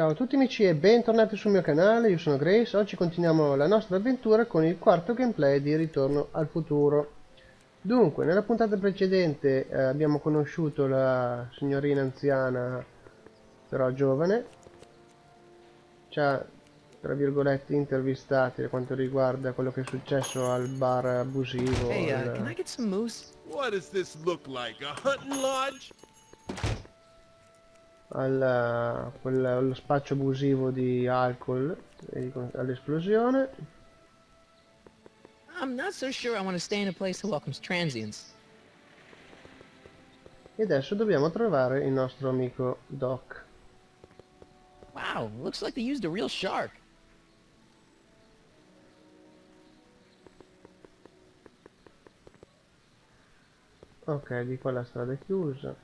Ciao a tutti amici e bentornati sul mio canale, io sono Grace. Oggi continuiamo la nostra avventura con il quarto gameplay di Ritorno al futuro. Dunque, nella puntata precedente abbiamo conosciuto la signorina anziana, però giovane. Ci ha, tra virgolette, intervistati per quanto riguarda quello che è successo al bar abusivo, Hey, can I get some moose? What does this look like? A hunting lodge? allo spaccio abusivo di alcol e all'esplosione. I'm not so sure I want to stay in a place that welcomes transients. E adesso dobbiamo trovare il nostro amico Doc. Wow, looks like they used a real shark. Ok, di qua la strada è chiusa.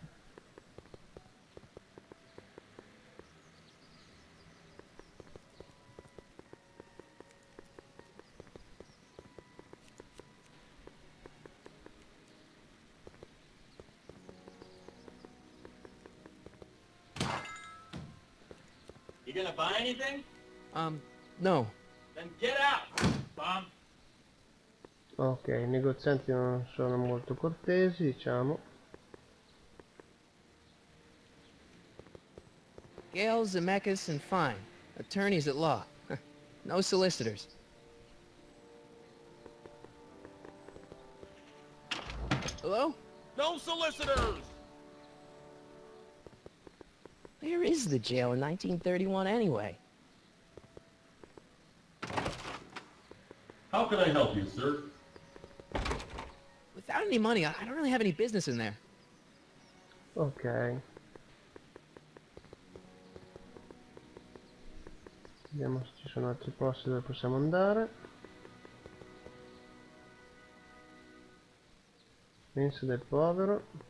You gonna buy anything? No. Then get out, bum. Ok, i negozianti non sono molto cortesi, diciamo. Gale, Zemeckis, and Fine. Attorneys at law. No solicitors. Hello? No solicitors! Where is the jail in 1931 anyway? How can I help you, sir? Without any money, I don't really have any business in there. Ok. Vediamo se ci sono altri posti dove possiamo andare. Mensa del povero.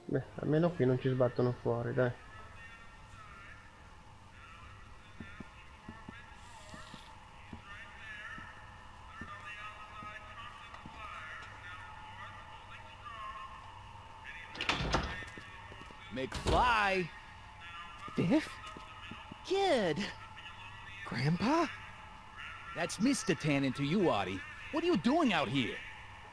Beh, almeno qui non ci sbattono fuori, dai. McFly! Biff? Kid! Grandpa? That's Mr. Tannen to you, Artie. What are you doing out here?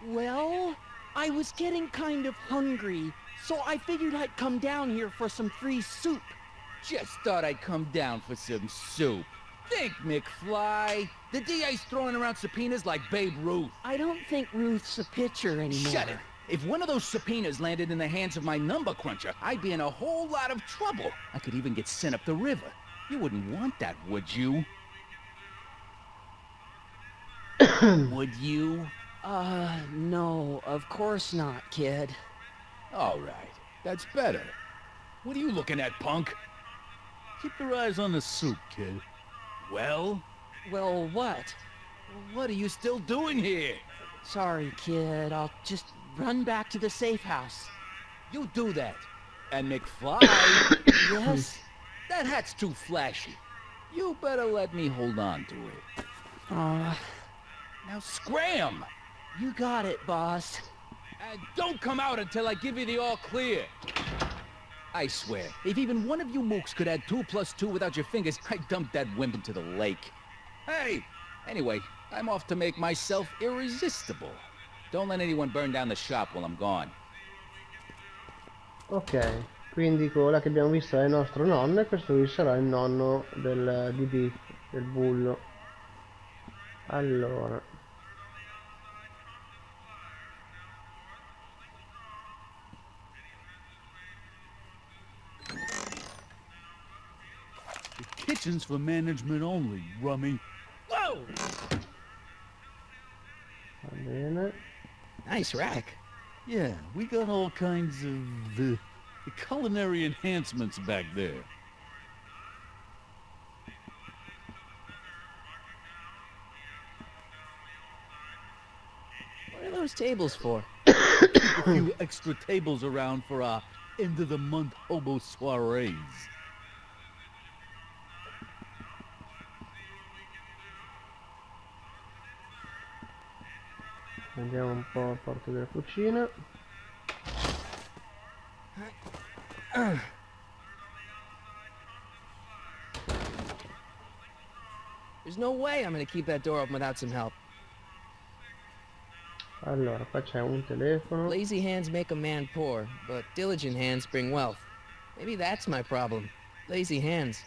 Well, I was getting kind of hungry, so I figured I'd come down here for some free soup. Just thought I'd come down for some soup. Think, McFly. The DA's throwing around subpoenas like Babe Ruth. I don't think Ruth's a pitcher anymore. Shut it! If one of those subpoenas landed in the hands of my number cruncher, I'd be in a whole lot of trouble. I could even get sent up the river. You wouldn't want that, would you? Would you? No, of course not, kid. All right, that's better. What are you looking at, punk? Keep your eyes on the soup, kid. Well, Well, what? what are you still doing here? Sorry, kid. I'll just run back to the safe house. You do that. And McFly, Yes? that hat's too flashy. You better let me hold on to it. Now scram! You got it, boss. And don't come out until I give you the all clear. I swear, if even one of you mooks could add 2 + 2 without your fingers, I'd dump that wimp into the lake. Hey! Anyway, I'm off to make myself irresistible. Don't let anyone burn down the shop while I'm gone. Ok, quindi quella che abbiamo visto è il nostro nonno e questo qui sarà il nonno di Biff, del bullo. Allora, The kitchen's for management only, rummy. Whoa! va bene. Nice rack. Yeah, we got all kinds of culinary enhancements back there. What are those tables for? A few extra tables around for our end-of-the-month hobo soirees. Vediamo un po' la porta della cucina. There's no way I'm gonna keep that door open without some help. Allora, qua c'è un telefono. Lazy hands make a man poor, but diligent hands bring wealth. Maybe that's my problem. Lazy hands.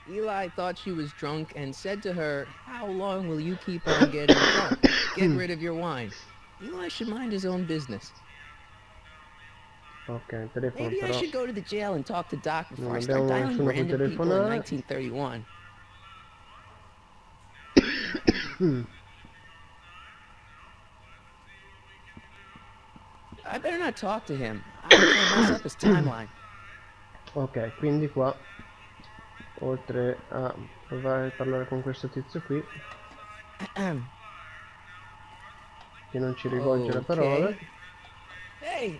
Eli thought she was drunk and said to her, "How long will you keep on getting drunk? Get rid of your wine." Eli should mind his own business. Ok, il telefono Maybe I però. should go to the jail and talk to Doc before Non I start abbiamo dialing nessuno cui random people in telefonare. 1931. I better not talk to him. I don't want to mess up his timeline. Ok, quindi qua, oltre a provare a parlare con questo tizio qui, che non ci rivolge la parola. Hey,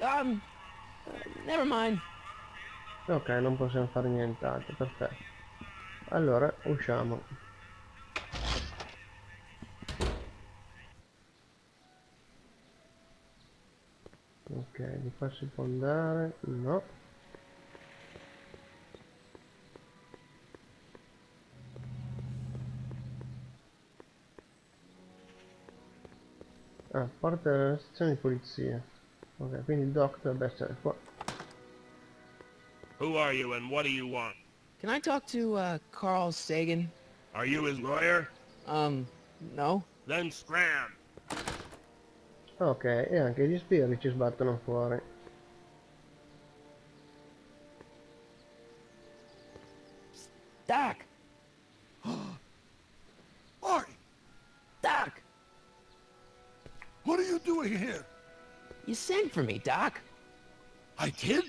never mind. Ok, non possiamo fare nient'altro, perfetto. Allora, usciamo. Ok, di qua si può andare? No. Ah, porta della stazione di polizia. Ok, quindi il doc dovrebbe essere qua. Who are you and what do you want? Can I talk to, Carl Sagan? Are you his lawyer? No. Then scram. Ok, e anche gli sbirri ci sbattono fuori. Doc! Marty, Doc! what are you doing here? You sent for me, Doc. I did?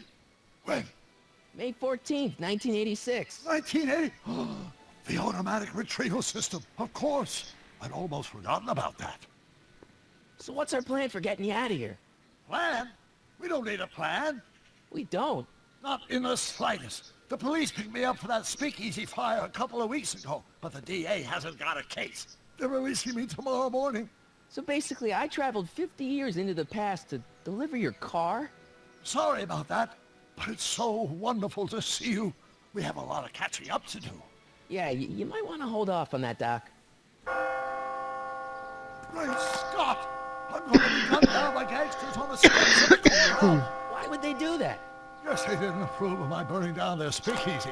When? May 14th, 1986. 1980? The automatic retrieval system, of course. I'd almost forgotten about that. So what's our plan for getting you out of here? Plan? We don't need a plan. We don't. Not in the slightest. The police picked me up for that speakeasy fire a couple of weeks ago, but the DA hasn't got a case. They're releasing me tomorrow morning. So basically, I traveled 50 years into the past to deliver your car? Sorry about that, but it's so wonderful to see you. We have a lot of catching up to do. Yeah, you might want to hold off on that, Doc. Great Scott! I'm going to be gunned down by gangsters on the steps of the courthouse. Why would they do that? Guess they didn't approve of my burning down their speakeasy.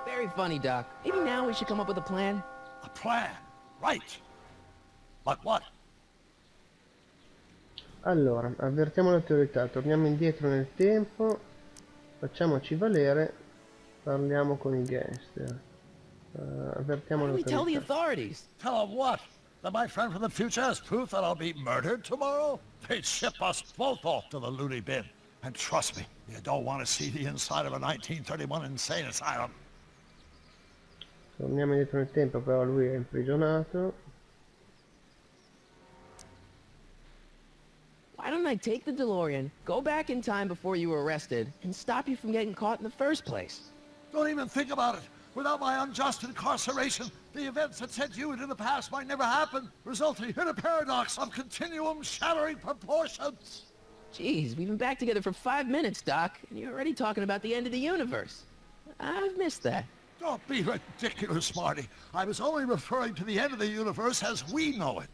Very funny, Doc. Maybe now we should come up with a plan? A plan, right. But what? Allora, avvertiamo le autorità, torniamo indietro nel tempo, facciamoci valere, parliamo con i gangster. Avvertiamo Why le don't we tell the autorità. authorities? Tell them what? That my friend from the future has proof that I'll be murdered tomorrow? They'd ship us both off to the loony bin. And trust me, you don't want to see the inside of a 1931 insane asylum. Torniamo indietro nel tempo, però lui è imprigionato. Why don't I take the DeLorean, go back in time before you were arrested, and stop you from getting caught in the first place? Don't even think about it. Without my unjust incarceration, the events that sent you into the past might never happen, resulting in a paradox of continuum-shattering proportions. Jeez, we've been back together for 5 minutes, Doc, and you're already talking about the end of the universe. I've missed that. Don't be ridiculous, Marty. I was only referring to the end of the universe as we know it.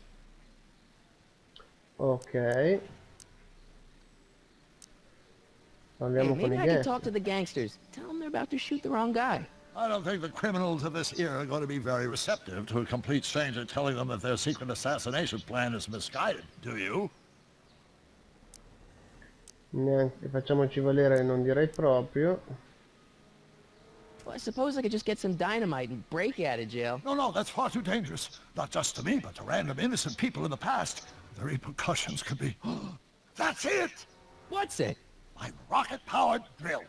Ok. Parliamo Hey, con maybe i I can gangster. talk to the gangsters. Tell them they're about to shoot the wrong guy. I don't think the criminals of this era are going to be very receptive to a complete stranger telling them that their secret assassination plan is misguided, do you? Neanche, facciamoci valere, non direi proprio. Well, I suppose I could just get some dynamite and break you out of jail. No, that's far too dangerous. Not just to me, but to random innocent people in the past. The repercussions could be... That's it! What's it? My rocket-powered drill.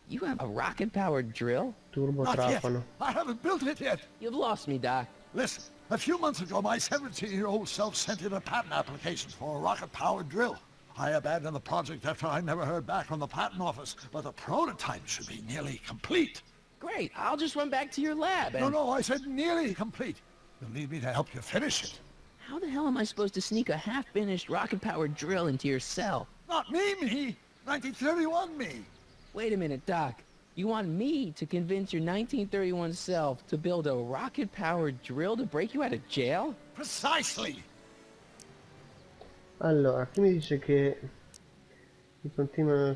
You have a rocket-powered drill? Turbo Not yet. trapano. I haven't built it yet. You've lost me, Doc. Listen, a few months ago, my 17-year-old self sent in a patent application for a rocket-powered drill. I abandoned the project after I never heard back from the patent office, but the prototype should be nearly complete. Great, I'll just run back to your lab and... No, I said nearly complete. You'll need me to help you finish it. How the hell am I supposed to sneak a half-finished rocket-powered drill into your cell? Not me! 1931 me! Wait a minute, Doc. You want me to convince your 1931 self to build a rocket-powered drill to break you out of jail? Precisely! Allora, qui mi dice che il continuo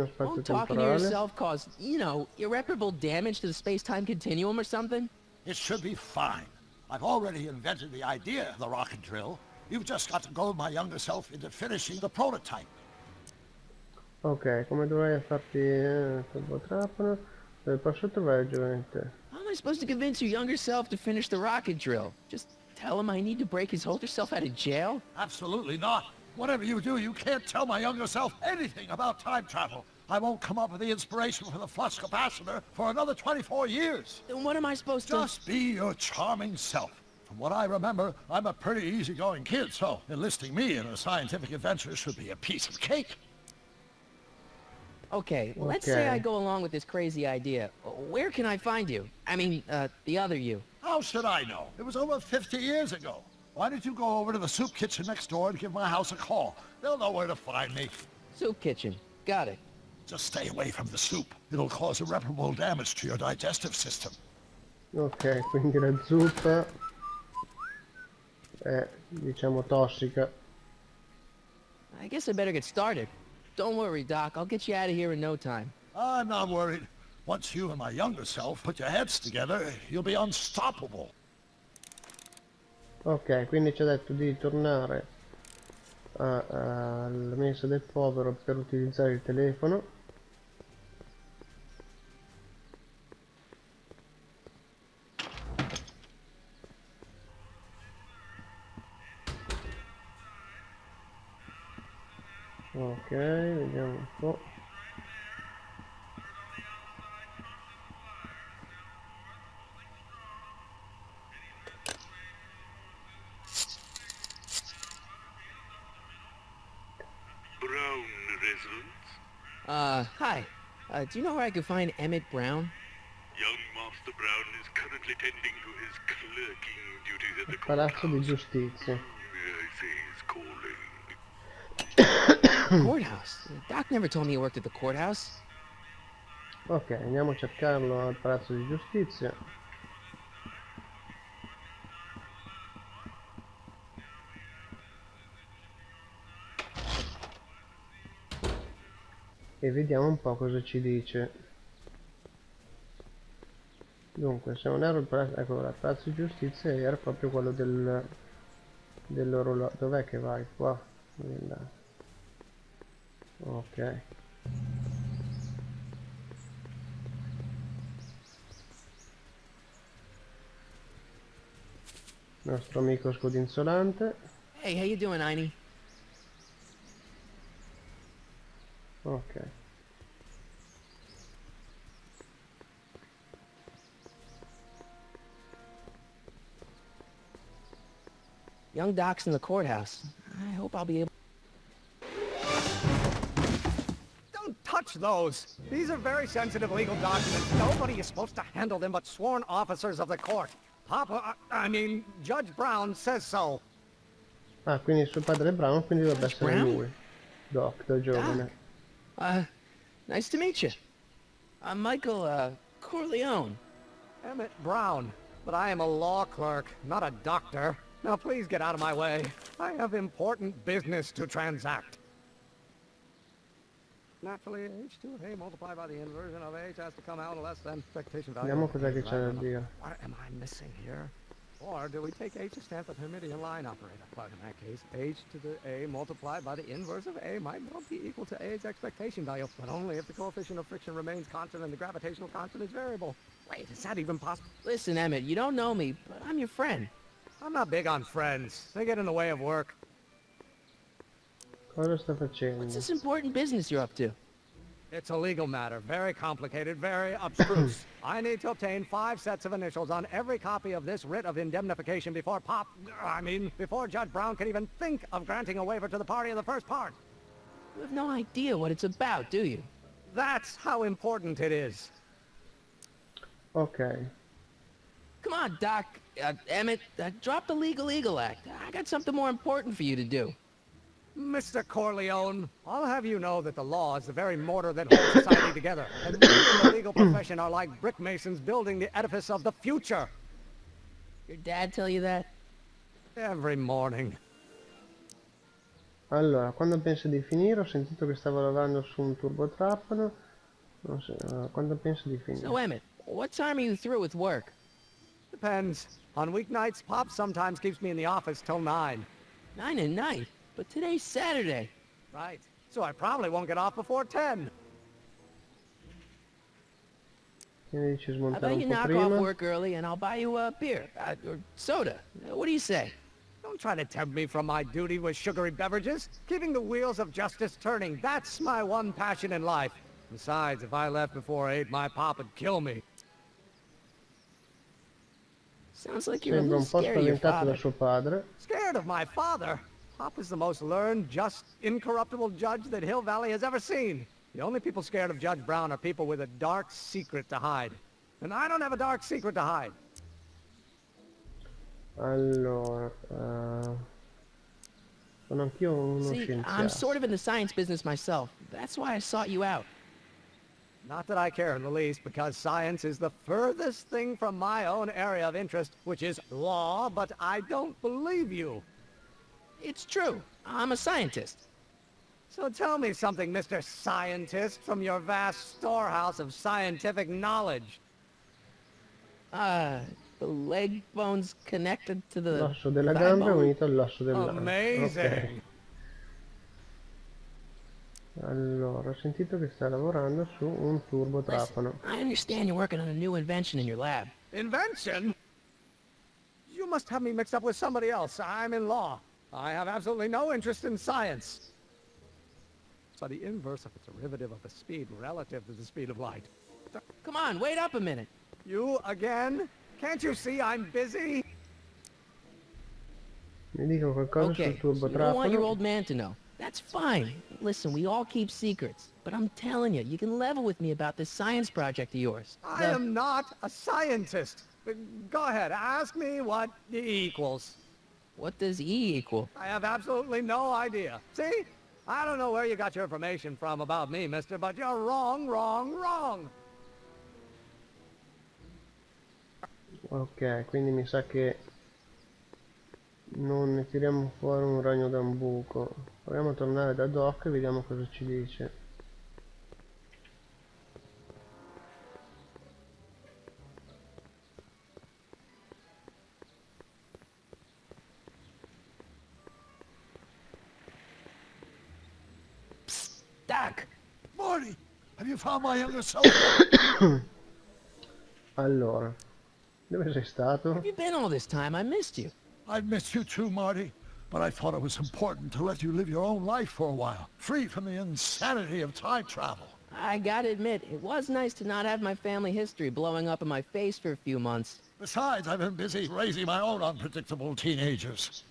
spazio Don't talking to temporale. yourself cause, you know, irreparable damage to the space-time continuum or something? It should be fine. I've already invented the idea of the rocket drill. You've just got to goad my younger self into finishing the prototype. Ok, come dovrei farti trappola? Dove posso trovare giovente? How am I supposed to convince your younger self to finish the rocket drill? Just tell him I need to break his older self out of jail? Absolutely not. Whatever you do, you can't tell my younger self anything about time travel. I won't come up with the inspiration for the flux capacitor for another 24 years. Then what am I supposed to... Just be your charming self. From what I remember, I'm a pretty easygoing kid, so enlisting me in a scientific adventure should be a piece of cake. Okay, let's say I go along with this crazy idea. Where can I find you? I mean, the other you. How should I know? It was over 50 years ago. Why don't you go over to the soup kitchen next door and give my house a call? They'll know where to find me. Soup kitchen. Got it. Just stay away from the soup. It'll cause irreparable damage to your digestive system. Ok, quindi la zuppa è, diciamo, tossica. I guess I better get started. Don't worry, Doc. I'll get you out of here in no time. I'm not worried. Once you and my younger self put your heads together, you'll be unstoppable. Ok, quindi ci ha detto di tornare alla mensa del povero per utilizzare il telefono. Ok, vediamo un po'. Brown residence. Hi. Do you know where I could find Emmett Brown? Young Master Brown is currently tending to his clerking duties at the Palazzo di courthouse. Giustizia. I say he's calling. Courthouse? Doc never told me he worked at the courthouse. Ok, andiamo a cercarlo al Palazzo di Giustizia. E vediamo un po' cosa ci dice. Dunque, se non ero il palazzo, ecco, il Palazzo di Giustizia era proprio quello dell'orologio. Dov'è che vai? Qua. Ok. Nostro amico scodinzolante. Hey, how you doing, Einie? Ok. Young Doc's in the courthouse. I hope I'll be able... Don't touch those. These are very sensitive legal documents. Nobody is supposed to handle them but sworn officers of the court. I mean, Judge Brown says so. Ah, quindi suo padre è Brown, quindi dovrebbe essere Brown? lui. Doc, da giovane. Nice to meet you. I'm Michael, Corleone. Emmett Brown. But I am a law clerk, not a doctor. Now please get out of my way. I have important business to transact. Naturally, h2 of A multiplied by the inversion of H has to come out less than expectation value. Vediamo cos'è che c'è da dire. What am I missing here? Or do we take H to stand for Hermitian line operator? But in that case, H to the A multiplied by the inverse of A might well be equal to A's expectation value, but only if the coefficient of friction remains constant and the gravitational constant is variable. Wait, is that even possible? Listen, Emmett, you don't know me, but I'm your friend. I'm not big on friends. They get in the way of work. Cosa sta facendo? What's this important business you're up to? It's a legal matter, very complicated, very abstruse. I need to obtain 5 sets of initials on every copy of this writ of indemnification before before Judge Brown can even think of granting a waiver to the party in the first part. You have no idea what it's about, do you? That's how important it is. Ok. come on, Doc. Emmett, drop the legal eagle act. I got something more important for you to do. Mr. Corleone, I'll have you know that the law is the very mortar that holds society together. And we in the legal profession are like brick masons building the edifice of the future. Your dad tell you that? Every morning. Allora, quando penso di finire? Ho sentito che stavo lavorando su un turbotrapano. Non so, quando penso di finire? So, Emmett, what time are you through with work? Depends. On weeknights, Pop sometimes keeps me in the office till 9. 9 at night? But today's Saturday. Right. So I probably won't get off before 10. Che ne dici How smontare about un you po' knock prima? off work early and I'll buy you a beer or soda. What do you say? Don't try to tempt me from my duty with sugary beverages. Keeping the wheels of justice turning, that's my one passion in life. Besides, if I left before 8, my pop would kill me. Sounds like you're a Sembra little un po' scared of your spaventato da father. suo padre. Scared of my father? Pop is the most learned, just, incorruptible judge that Hill Valley has ever seen. The only people scared of Judge Brown are people with a dark secret to hide. And I don't have a dark secret to hide. Allora, sono anch'io uno See, I'm scienziato. sort of in the science business myself. That's why I sought you out. Not that I care in the least, because science is the furthest thing from my own area of interest, which is law, but I don't believe you. It's true. I'm a scientist. So tell me something, Mr. Scientist, from your vast storehouse of scientific knowledge. The leg bone's connected to the L'osso della thigh gamba è bone? unito all'osso dell'anca. Amazing. Ok. Allora, ho sentito che sta lavorando su un turbotrapano. I understand you're working on a new invention in your lab. Invention? You must have me mixed up with somebody else. I'm in law. I have absolutely no interest in science. By the inverse of a derivative of the speed relative to the speed of light. Come on, wait up a minute. You again? Can't you see I'm busy? Mi dicono qualcosa Okay, sul so you don't want your turbotrapano. old man to know. That's fine. Listen, we all keep secrets. But I'm telling you, you can level with me about this science project of yours. I am not a scientist. Go ahead, ask me what E equals. What does E equal? I have absolutely no idea. See? I don't know where you got your information from about me, mister, but you're wrong, wrong, wrong. Ok, quindi mi sa che non ne tiriamo fuori un ragno da un buco. Proviamo a tornare da Doc e vediamo cosa ci dice. Doc! Marty, have you found my younger self? Allora, dove sei stato? Where have you been all this time? I missed you. I've missed you too, Marty. But I thought it was important to let you live your own life for a while, free from the insanity of time travel. I gotta admit, it was nice to not have my family history blowing up in my face for a few months. Besides, I've been busy raising my own unpredictable teenagers.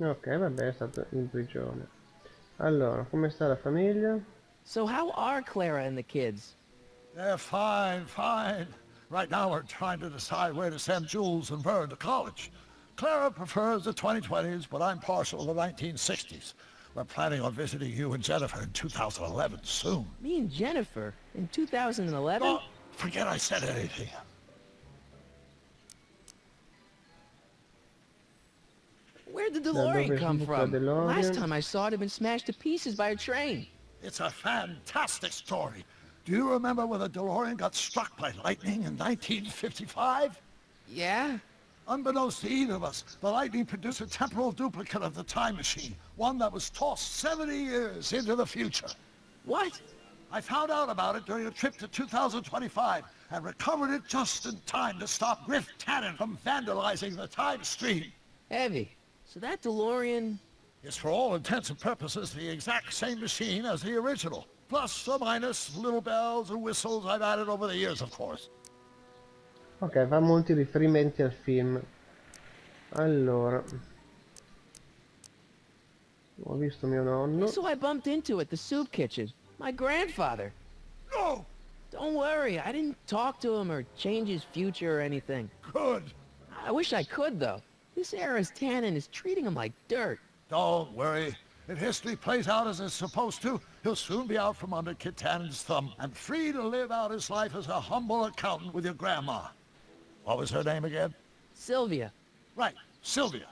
Ok, vabbè, è stato in prigione. Allora, come sta la famiglia? So how are Clara and the kids? They're fine, fine. Right now we're trying to decide where to send Jules and Vern to college. Clara prefers the 2020s, but I'm partial to the 1960s. We're planning on visiting you and Jennifer in 2011 soon. Me and Jennifer? In 2011? Oh, forget I said anything. Where'd the dove DeLorean è come venuta from? DeLorean? Last time I saw it had been smashed to pieces by a train. It's a fantastic story. Do you remember when the DeLorean got struck by lightning in 1955? Yeah? Unbeknownst to either of us, the lightning produced a temporal duplicate of the time machine, one that was tossed 70 years into the future. What? I found out about it during a trip to 2025 and recovered it just in time to stop Griff Tannen from vandalizing the time stream. Heavy. So that DeLorean... It's for all intents and purposes the exact same machine as the original. Plus or minus little bells and whistles I've added over the years, of course. Ok, fa molti riferimenti al film. Allora, ho visto mio nonno. So I bumped into at the soup kitchen. My grandfather. No! Don't worry, I didn't talk to him or change his future or anything. Good. I wish I could, though. This era's Tannen is treating him like dirt. Don't worry. If history plays out as it's supposed to, he'll soon be out from under Kit Tannen's thumb and free to live out his life as a humble accountant with your grandma. What was her name again? Sylvia. Right, Sylvia.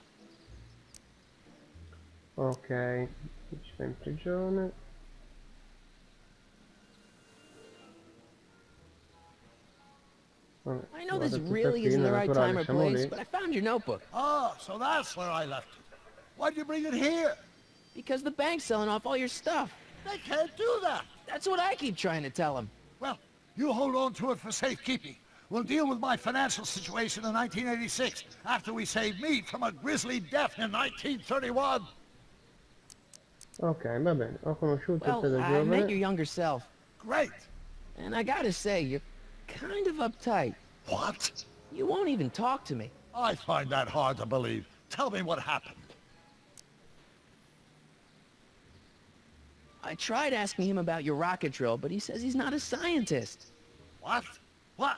Ok, ci va in prigione. Vabbè, I know this guarda, really tutto isn't qui, the right naturale, time or siamo place, lì. but I found your notebook. Ah, so that's where I left it. Why'd you bring it here? Because the bank's selling off all your stuff. They can't do that. That's what I keep trying to tell him. Well, you hold on to it for safekeeping. We'll deal with my financial situation in 1986 after we save me from a grisly death in 1931. Ok, va bene, ho conosciuto te Well, da I met your giovane. younger self, Great. and I gotta say, you're kind of uptight. What? You won't even talk to me. I find that hard to believe. Tell me what happened. I tried asking him about your rocket drill, but he says he's not a scientist. What? What?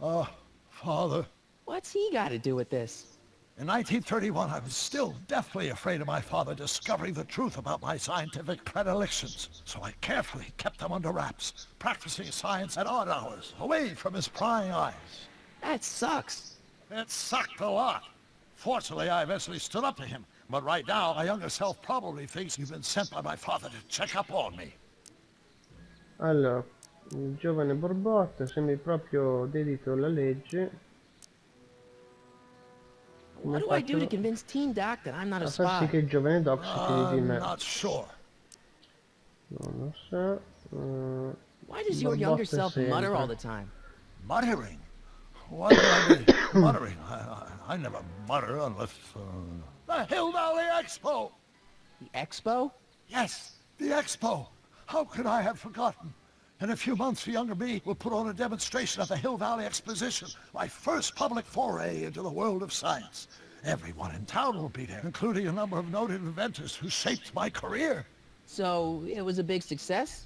Oh, Father. What's he got to do with this? In 1931, I was still deathly afraid of my father discovering the truth about my scientific predilections, so I carefully kept them under wraps, practicing science at odd hours, away from his prying eyes. That sucks. It sucked a lot. Fortunately, I eventually stood up to him, but right now, my younger self probably thinks you've been sent by my father to check up on me. Allora, il giovane Borbotto, sembri proprio dedito alla legge. What do I do to convince Teen Doc that I'm not a A far sì che spy? il giovane Doc si fidi di I'm me. not sure. Non lo so. Why does your younger Borbotto self mutter sempre. all the time? Muttering? Why would I be muttering? I never mutter unless... The Hill Valley Expo! The Expo? Yes, the Expo! How could I have forgotten? In a few months, the younger me will put on a demonstration at the Hill Valley Exposition, my first public foray into the world of science. Everyone in town will be there, including a number of noted inventors who shaped my career. So, it was a big success?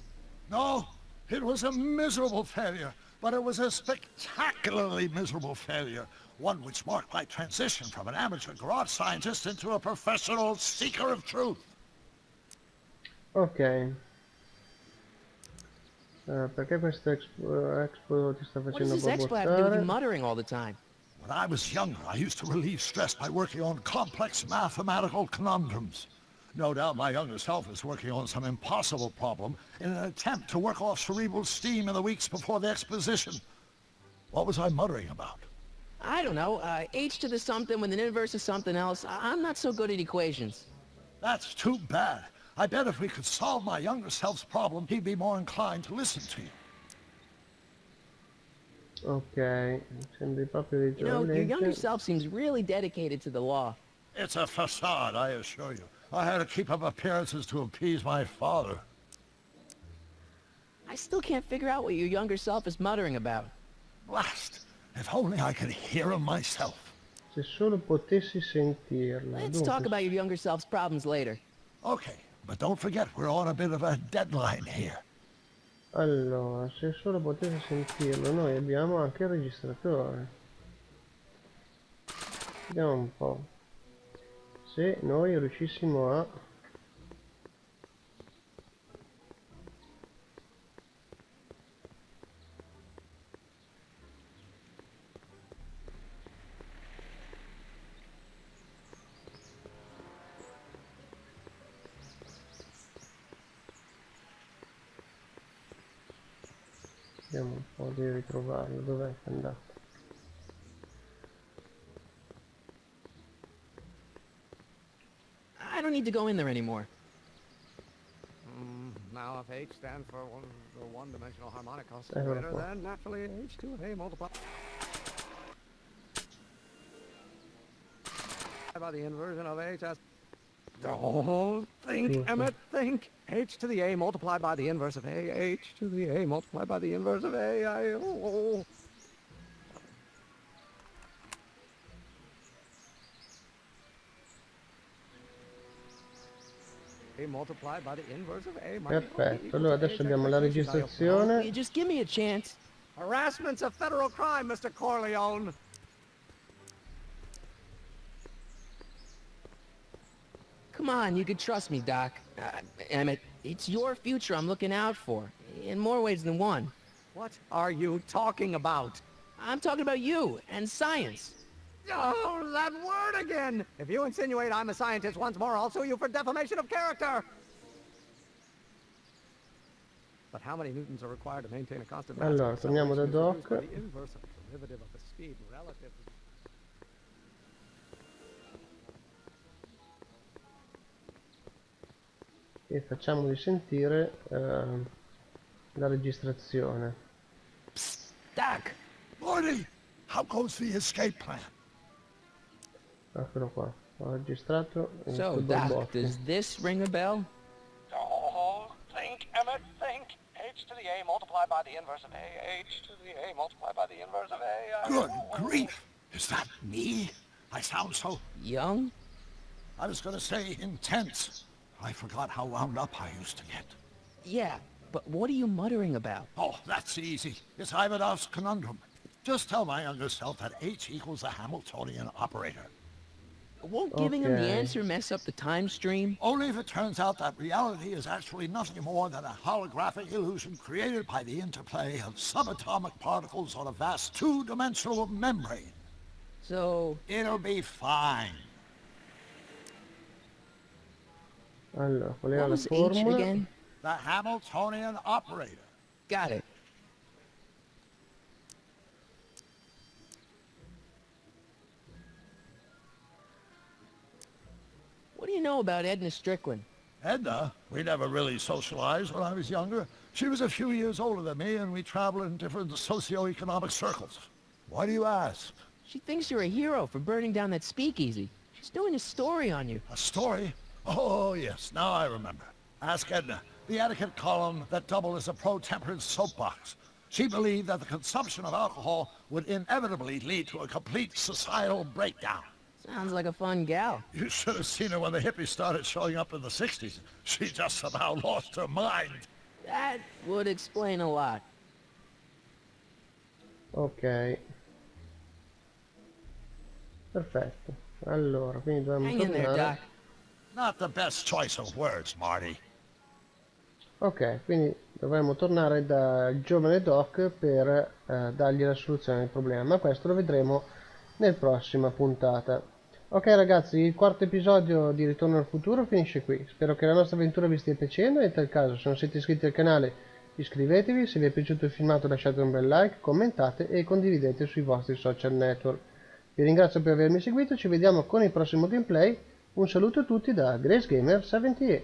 No, it was a miserable failure, but it was a spectacularly miserable failure, one which marked my transition from an amateur garage scientist into a professional seeker of truth. Ok. Perché questo Expo ti sta What does facendo this Expo have to do with you borbottare? muttering all the time? When I was younger, I used to relieve stress by working on complex mathematical conundrums. No doubt my younger self is working on some impossible problem in an attempt to work off cerebral steam in the weeks before the exposition. What was I muttering about? I don't know, h to the something with an inverse of something else. I'm not so good at equations. That's too bad. I bet if we could solve my younger self's problem, he'd be more inclined to listen to you. Ok, sembri proprio dedito You know, alla your younger legge. self seems really dedicated to the law. It's a facade, I assure you. I had to keep up appearances to appease my father. I still can't figure out what your younger self is muttering about. Blast! If only I could hear him myself. Se solo potessi sentirla. Let's Dunque, talk about your younger self's problems later. Okay, but don't forget we're on a bit of a deadline here. allora, se solo potessi sentirlo, noi abbiamo anche il registratore. Vediamo un po'. Se noi riuscissimo a... Vediamo un po' di ritrovarlo, dov'è che è andato? I don't need to go in there anymore. Now if H stands for the one-dimensional harmonic Eccolo oscillator, qua. then naturally H2 of A multiplied by the inversion of H as... Don't think, Emmett, think. H to the A multiplied by the inverse of A. H to the A multiplied by the inverse of A. A multiplied by the inverse of A. Perfetto, allora adesso abbiamo la Will registrazione. you just give me a chance? Harassment's a federal crime, Mr. Corleone. Come on, you can trust me, Doc. Emmett, it's your future I'm looking out for, in more ways than one. What are you talking about? I'm talking about you and science. Oh, that word again! If you insinuate I'm a scientist once more, I'll sue you for defamation of character! But how many newtons are required to maintain a constant mass? Allora, torniamo da Doc. The inverse of the derivative of the speed relative to... E facciamoli sentire la registrazione. Psst, Doc! Marty, how goes the escape plan? Eccolo qua, ho registrato in So, quel Doc, borbotto. does this ring a bell? Oh, think, Emmett, think. H to the A multiplied by the inverse of A. H to the A multiplied by the inverse of A. Good grief! Is that me? I sound so... Young? I was gonna say intense. I forgot how wound up I used to get. Yeah, but what are you muttering about? Oh, that's easy. It's Ivanov's conundrum. Just tell my younger self that H equals a Hamiltonian operator. Won't giving him the Okay. answer mess up the time stream? Only if it turns out that reality is actually nothing more than a holographic illusion created by the interplay of subatomic particles on a vast two-dimensional membrane. So, It'll be fine. Allora, qual era what la was H formula? again? The Hamiltonian operator. Got it. What do you know about Edna Strickland? Edna, we never really socialized when I was younger. She was a few years older than me, and we traveled in different socioeconomic circles. Why do you ask? She thinks you're a hero for burning down that speakeasy. She's doing a story on you. A story? Oh, yes, now I remember. Ask Edna, the etiquette column that doubled as a pro-temperance soapbox. She believed that the consumption of alcohol would inevitably lead to a complete societal breakdown. Sounds like a fun gal. You should have seen her when the hippies started showing up in the 60s. She just somehow lost her mind. That would explain a lot. Ok. Perfetto. Allora, quindi dobbiamo Hang in there, tornare. Doc. Not the best choice of words, Marty. Ok, quindi dovremmo tornare dal giovane Doc per dargli la soluzione del problema, ma questo lo vedremo nel prossima puntata. Ok ragazzi, il quarto episodio di Ritorno al futuro finisce qui. Spero che la nostra avventura vi stia piacendo e in tal caso, se non siete iscritti al canale, iscrivetevi. Se vi è piaciuto il filmato lasciate un bel like, commentate e condividete sui vostri social network. Vi ringrazio per avermi seguito, ci vediamo con il prossimo gameplay. Un saluto a tutti da GraceGamer78.